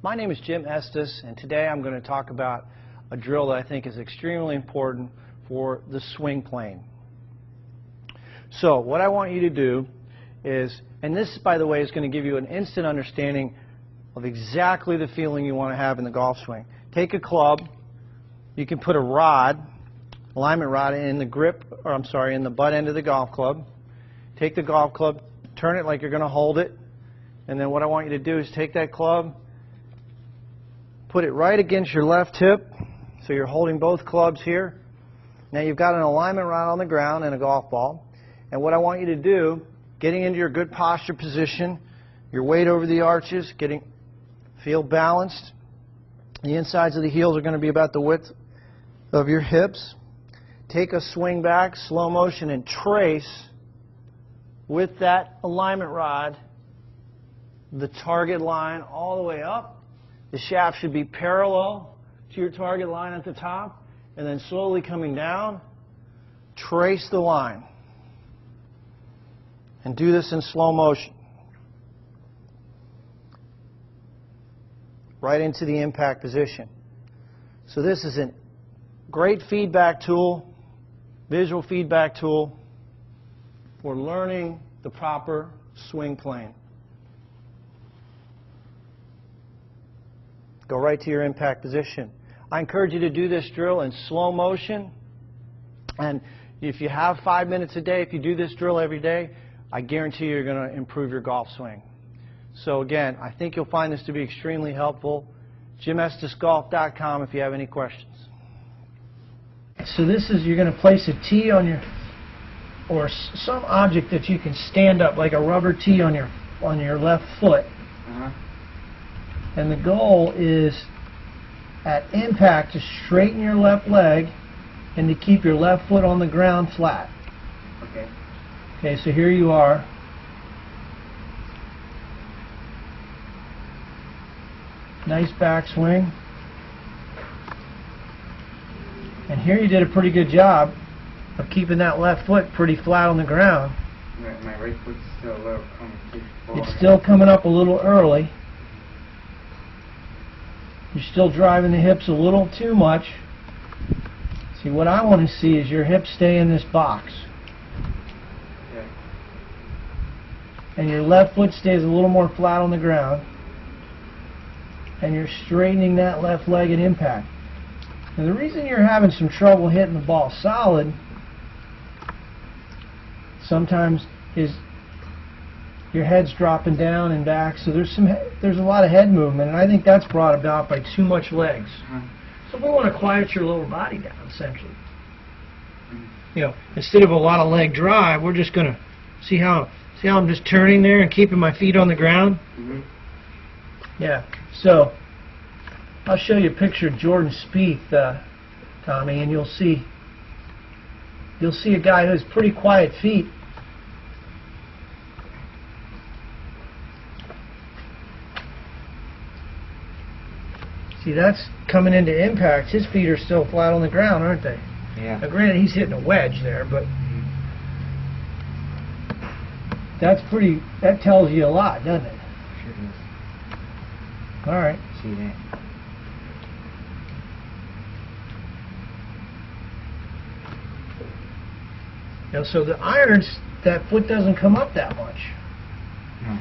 My name is Jim Estes, and today I'm going to talk about a drill that I think is extremely important for the swing plane. So what I want you to do is, and this by the way is going to give you an instant understanding of exactly the feeling you want to have in the golf swing. Take a club, you can put a rod, alignment rod in the grip, or I'm sorry, in the butt end of the golf club. Take the golf club, turn it like you're going to hold it, and then what I want you to do is take that club, put it right against your left hip, so you're holding both clubs here. Now you've got an alignment rod on the ground and a golf ball, and what I want you to do, getting into your good posture position, your weight over the arches, feel balanced. The insides of the heels are going to be about the width of your hips. Take a swing back, slow motion, and trace with that alignment rod the target line all the way up. The shaft should be parallel to your target line at the top, and then slowly coming down, trace the line. And do this in slow motion. Right into the impact position. So this is a great feedback tool, visual feedback tool for learning the proper swing plane. Go right to your impact position. I encourage you to do this drill in slow motion, and if you have 5 minutes a day, if you do this drill every day, I guarantee you're going to improve your golf swing. So again, I think you'll find this to be extremely helpful. JimEstesGolf.com if you have any questions. So this is, you're going to place a tee on your, or some object that you can stand up, like a rubber tee on your left foot. And the goal is at impact to straighten your left leg and to keep your left foot on the ground flat. Okay. Okay, so here you are. Nice backswing. And here you did a pretty good job of keeping that left foot pretty flat on the ground. My right foot's still a little coming too far. It's still coming up a little early. You're still driving the hips a little too much. See, what I want to see is your hips stay in this box. Okay. And your left foot stays a little more flat on the ground. And you're straightening that left leg at impact. And the reason you're having some trouble hitting the ball solid sometimes is your head's dropping down and back, so there's a lot of head movement, and I think that's brought about by too much legs. So we want to quiet your lower body down, essentially. You know, instead of a lot of leg drive, we're just going to see how I'm just turning there and keeping my feet on the ground. Yeah. So I'll show you a picture of Jordan Spieth, Tommy, and you'll see a guy who has pretty quiet feet. See, that's coming into impact. His feet are still flat on the ground, aren't they? Yeah. Now, granted, he's hitting a wedge there, but that tells you a lot, doesn't it? Sure does. All right. See that? Now, so the irons, that foot doesn't come up that much. No.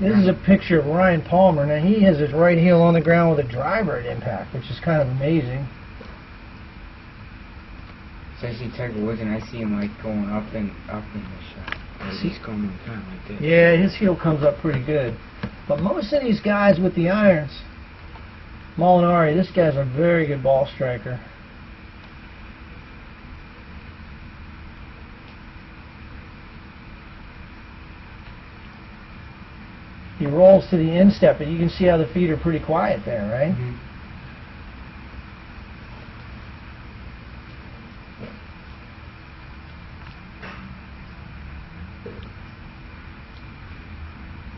This is a picture of Ryan Palmer. Now, he has his right heel on the ground with a driver at impact, which is kind of amazing. So I see Tiger Woods, and I see him like going up in the shot. He's coming kind of like this. Yeah, his heel comes up pretty good. But most of these guys with the irons, Molinari, this guy's a very good ball striker. He rolls to the instep, but you can see how the feet are pretty quiet there, right?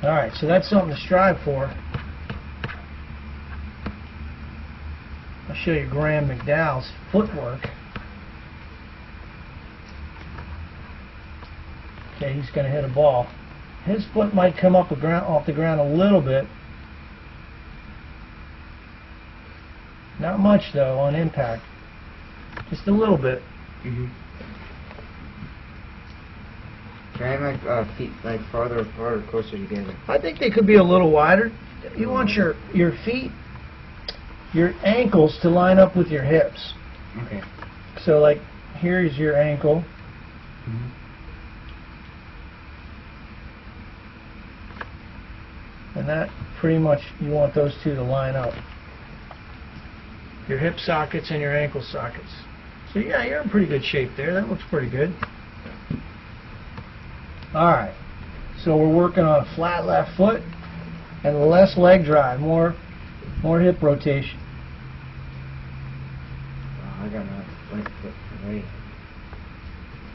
All right, so that's something to strive for. I'll show you Graham McDowell's footwork. Okay, he's going to hit a ball. His foot might come up off the ground a little bit, Not much though on impact. Just a little bit. Mhm. Can I have my feet like farther apart or closer together? I think they could be a little wider. You want your feet, your ankles to line up with your hips. Okay. So like here's your ankle. Mhm. And that pretty much, you want those two to line up. Your hip sockets and your ankle sockets. So yeah, you're in pretty good shape there. That looks pretty good. Alright, so we're working on a flat left foot and less leg drive, more hip rotation. I got my right foot away.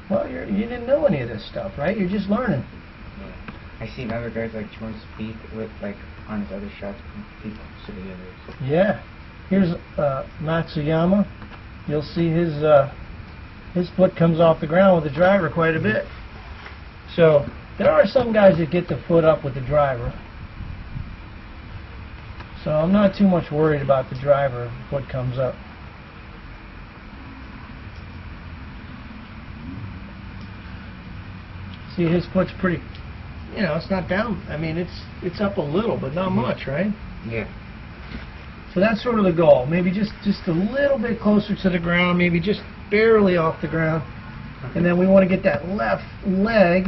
Well, you didn't know any of this stuff, right? You're just learning. Yeah. I seen other guys like trying to speed with like on his other shots, people to the others. Yeah. Here's Matsuyama. You'll see his foot comes off the ground with the driver quite a bit. So there are some guys that get the foot up with the driver. So I'm not too much worried about the driver foot comes up. See, his foot's pretty, you know, it's not down. I mean, it's up a little, but not much, right? Yeah. So that's sort of the goal. Maybe just a little bit closer to the ground, maybe just barely off the ground. And then we want to get that left leg.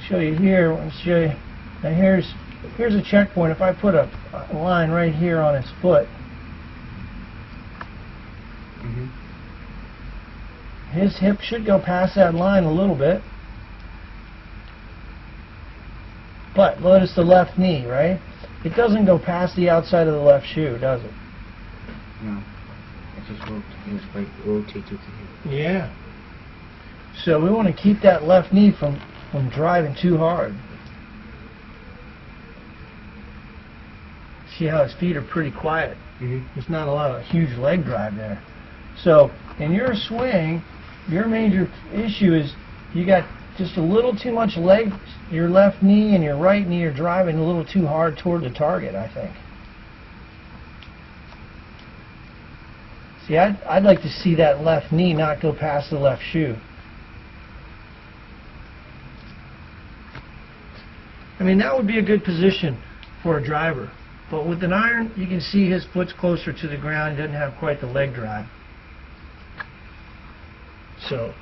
Show you here. I'll show you. Now here's a checkpoint. If I put a line right here on his foot, Mhm. his hip should go past that line a little bit. But notice the left knee, right? It doesn't go past the outside of the left shoe, does it? No. It just rotates with the hip. Yeah. So we want to keep that left knee from driving too hard. See how his feet are pretty quiet. Mhm. There's not a lot of huge leg drive there. So in your swing, your major issue is you got just a little too much leg. Your left knee and your right knee are driving a little too hard toward the target, I think. See, I'd like to see that left knee not go past the left shoe. I mean, that would be a good position for a driver. But with an iron, you can see his foot's closer to the ground. He doesn't have quite the leg drive. So